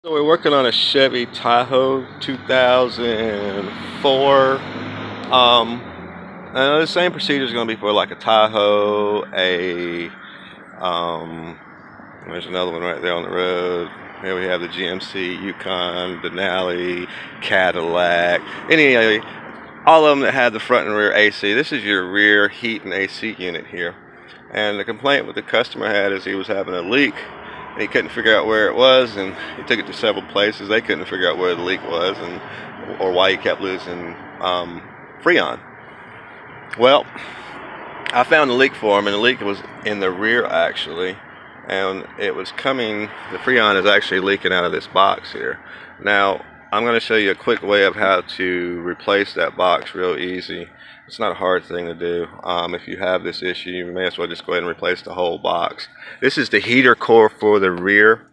So we're working on a Chevy Tahoe 2004. And the same procedure is going to be for like a Tahoe, um, there's another one right there on the road. Here we have the GMC, Yukon, Denali, Cadillac, all of them that had the front and rear AC. This is your rear heat and AC unit here. And the complaint what the customer had is he was having a leak. And he couldn't figure out where it was, and he took it to several places. They couldn't figure out where the leak was, or why he kept losing Freon. Well, I found the leak for him, and the leak was in the rear actually, and it was coming. The Freon is actually leaking out of this box here. Now, I'm going to show you a quick way of how to replace that box real easy. It's not a hard thing to do. If you have this issue, you may as well just go ahead and replace the whole box. This is the heater core for the rear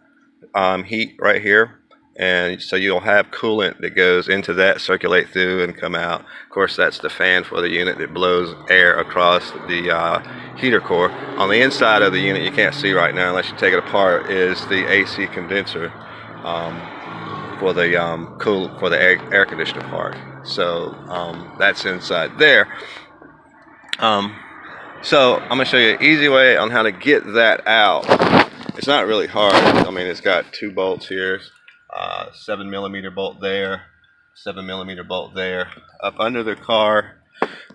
heat right here. And so you'll have coolant that goes into that, circulate through and come out. Of course, that's the fan for the unit that blows air across the heater core. On the inside of the unit, you can't see right now unless you take it apart, is the AC condenser for the air conditioner part. So that's inside there. So I'm going to show you an easy way on how to get that out. It's not really hard. I mean, it's got two bolts here, 7mm bolt there, 7mm bolt there. Up under the car,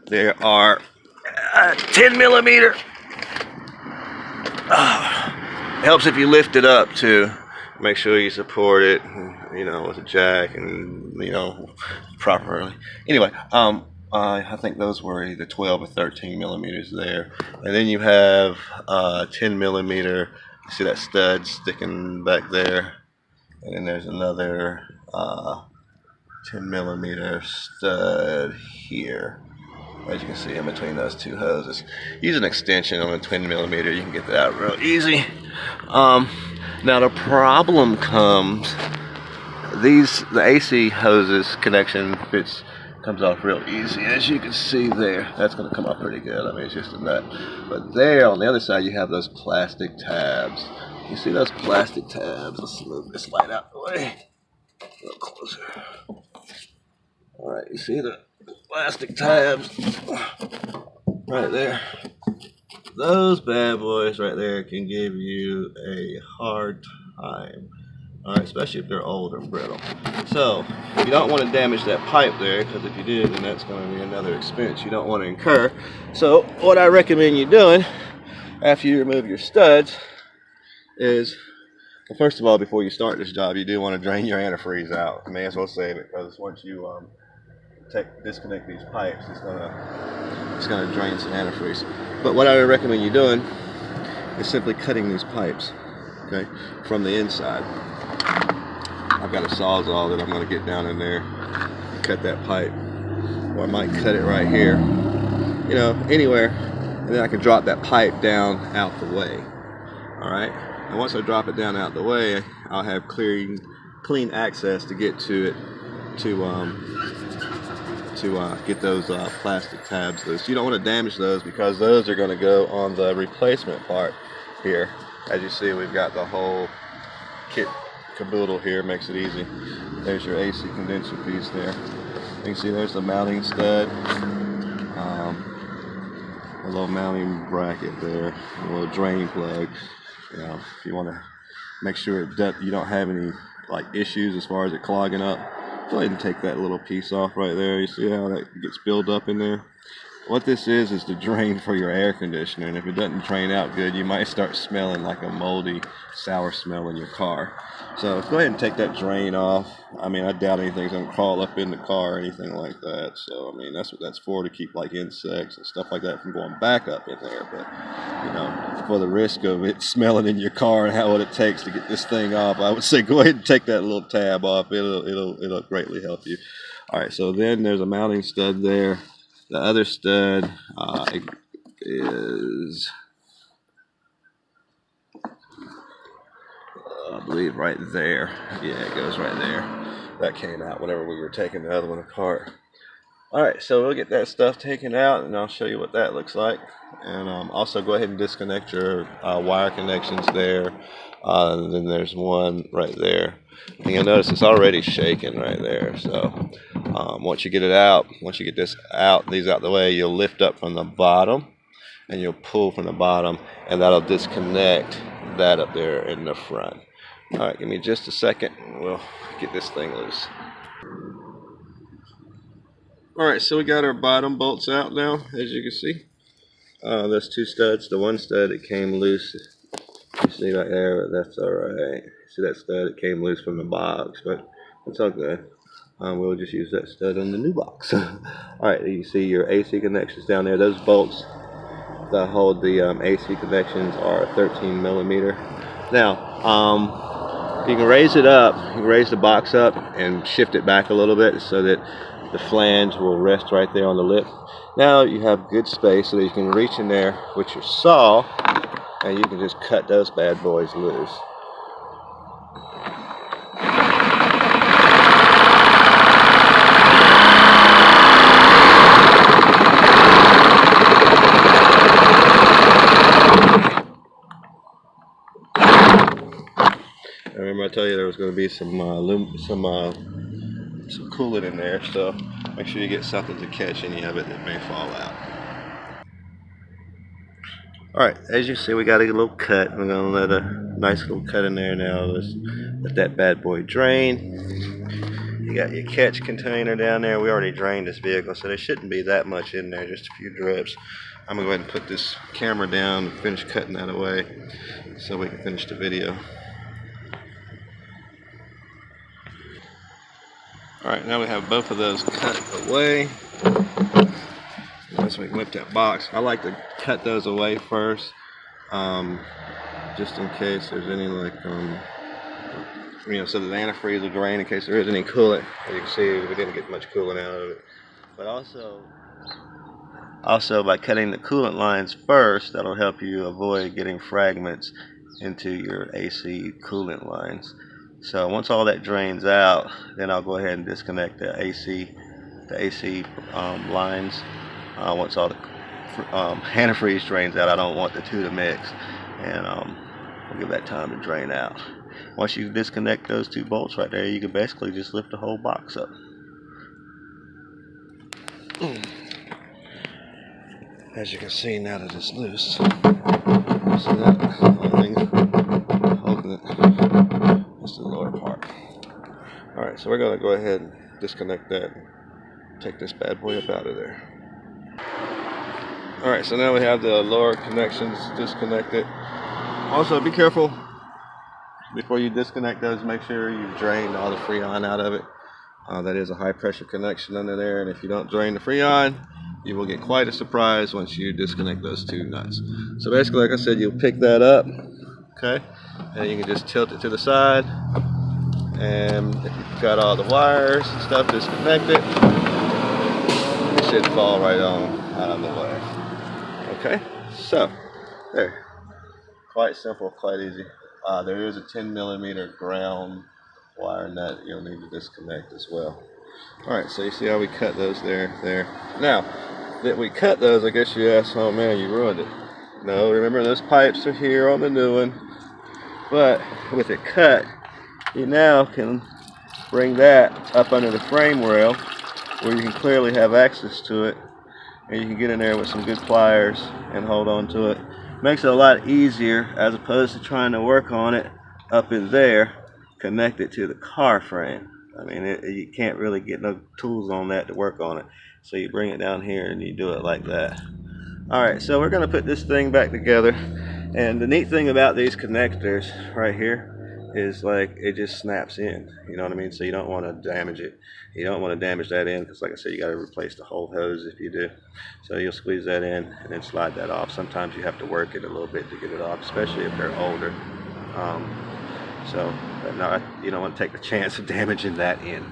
there are 10mm. Helps if you lift it up too. Make sure you support it, with a jack and properly. Anyway, I think those were either 12 or 13mm there, and then you have 10mm. You see that stud sticking back there, and then there's another 10mm stud here. As you can see in between those two hoses. Use an extension on a 10mm, you can get that out real easy. Now the problem comes, the AC hoses connection comes off real easy. As you can see there, that's going to come off pretty good. I mean, it's just a nut. But there on the other side, you have those plastic tabs. You see those plastic tabs? Let's move this light out the way. A little closer. Alright, you see the plastic tabs right there? Those bad boys right there can give you a hard time. Alright, especially if they're old and brittle. So, you don't want to damage that pipe there, because if you do, then that's going to be another expense you don't want to incur. So, what I recommend you doing after you remove your studs is, well, first of all, before you start this job, you do want to drain your antifreeze out. You may as well save it, because once you disconnect these pipes, it's gonna drain some antifreeze. But what I would recommend you doing is simply cutting these pipes, okay, from the inside. I've got a sawzall that I'm going to get down in there and cut that pipe, or I might cut it right here, anywhere, and then I can drop that pipe down out the way. All right, and once I drop it down out the way, I'll have clean access to get to it to get those plastic tabs loose. You don't want to damage those, because those are going to go on the replacement part here. As you see, we've got the whole kit caboodle here, makes it easy. There's your AC condenser piece there. You can see there's the mounting stud, a little mounting bracket there, a little drain plug. If you want to make sure you don't have any issues as far as it clogging up, go ahead and take that little piece off right there. You see how that gets built up in there? What this is the drain for your air conditioner, and if it doesn't drain out good, you might start smelling like a moldy, sour smell in your car. So go ahead and take that drain off. I mean, I doubt anything's going to crawl up in the car or anything like that. So, I mean, that's what that's for, to keep insects and stuff like that from going back up in there. But, for the risk of it smelling in your car and what it takes to get this thing off, I would say go ahead and take that little tab off. It'll greatly help you. All right, so then there's a mounting stud there. The other stud is, I believe, right there. Yeah, it goes right there. That came out whenever we were taking the other one apart. Alright, so we'll get that stuff taken out, and I'll show you what that looks like. And also go ahead and disconnect your wire connections there. Then there's one right there. And you'll notice it's already shaking right there. So once you get it out, once you get this out, these out the way, you'll lift up from the bottom and you'll pull from the bottom, and that'll disconnect that up there in the front. All right, give me just a second and we'll get this thing loose. All right, so we got our bottom bolts out now, as you can see. Those two studs, the one stud that came loose, you see right there, but that's all right. See that stud, it came loose from the box, but it's all good. We'll just use that stud on the new box. All right, you see your AC connections down there. Those bolts that hold the AC connections are 13 millimeter. Now, you can raise it up, you can raise the box up and shift it back a little bit so that the flange will rest right there on the lip. Now you have good space so that you can reach in there with your saw and you can just cut those bad boys loose. Remember I told you there was going to be some coolant in there, so make sure you get something to catch any of it that may fall out. Alright, as you see, we got a little cut. We're going to let a nice little cut in there now. Let's let that bad boy drain. You got your catch container down there. We already drained this vehicle, so there shouldn't be that much in there, just a few drips. I'm going to go ahead and put this camera down and finish cutting that away so we can finish the video. Alright, now we have both of those cut away. Once we can lift that box, I like to cut those away first, just in case there's any so the antifreeze will drain in case there is any coolant. As you can see, we didn't get much coolant out of it. But also by cutting the coolant lines first, that'll help you avoid getting fragments into your AC coolant lines. So once all that drains out, then I'll go ahead and disconnect the AC lines. Once all the antifreeze drains out, I don't want the two to mix, and we'll give that time to drain out. Once you disconnect those two bolts right there, you can basically just lift the whole box up. As you can see, now that it's loose, see that holding it. That's the lower part. Alright, so we're going to go ahead and disconnect that and take this bad boy up out of there. Alright, so now we have the lower connections disconnected. Also, be careful before you disconnect those. Make sure you drain all the freon out of it. That is a high pressure connection under there, and if you don't drain the freon, you will get quite a surprise once you disconnect those two nuts. So basically, like I said, you'll pick that up, okay, and you can just tilt it to the side, and if you've got all the wires and stuff disconnected, it should fall right on out of the way. Okay, so there, quite simple, quite easy. There is a 10 millimeter ground wire nut you'll need to disconnect as well. Alright, so you see how we cut those there. Now that we cut those, I guess you ask, oh man, you ruined it. No, remember those pipes are here on the new one, but with it cut, you now can bring that up under the frame rail where you can clearly have access to it, and you can get in there with some good pliers and hold on to it. Makes it a lot easier as opposed to trying to work on it up in there, connected to the car frame. I mean, you can't really get no tools on that to work on it. So you bring it down here and you do it like that. Alright, so we're going to put this thing back together. And the neat thing about these connectors right here is like it just snaps in. You know what I mean? So you don't want to damage it. You don't want to damage that in because, like I said, you got to replace the whole hose if you do. So you'll squeeze that in and then slide that off. Sometimes you have to work it a little bit to get it off, especially if they're older. But no, you don't want to take the chance of damaging that in.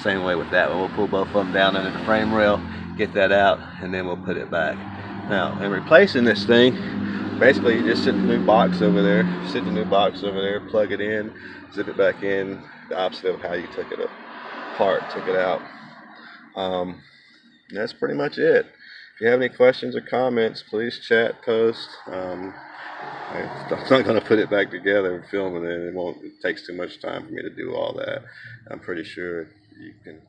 Same way with that one. We'll pull both of them down under the frame rail, get that out, and then we'll put it back. Now, in replacing this thing, basically you just sit the new box over there, plug it in, zip it back in, the opposite of how you took it apart, took it out. That's pretty much it. If you have any questions or comments, please chat, post. I'm not going to put it back together and film it. It won't. It takes too much time for me to do all that. I'm pretty sure you can